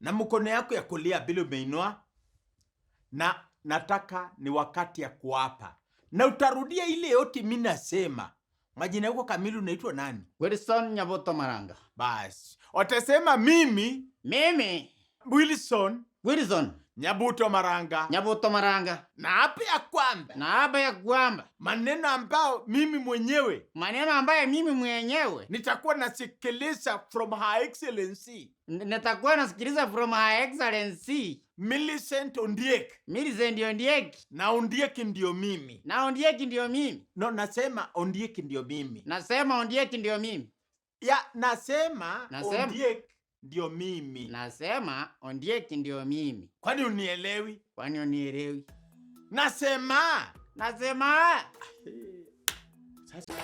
na mkono yako ya kulia bila umeinua, na nataka ni wakati ya kuapa. Na utarudia ile yote mimi nasema. Majina yako kamili unaitwa nani? Wilson Nyabuto Maranga. Basi. Utasema mimi Wilson Nyabuto Maranga. Nyabuto Maranga. Na hapa ya kwamba maneno ambayo mimi mwenyewe nitakuwa nasikiliza from Her Excellency. Millicent Ondiek. Na Ondiek ndio mimi. No, nasema Ondiek ndio mimi. Ya, nasema Ondiek ndio mimi. Kwani unielewi? Nasema. Sasa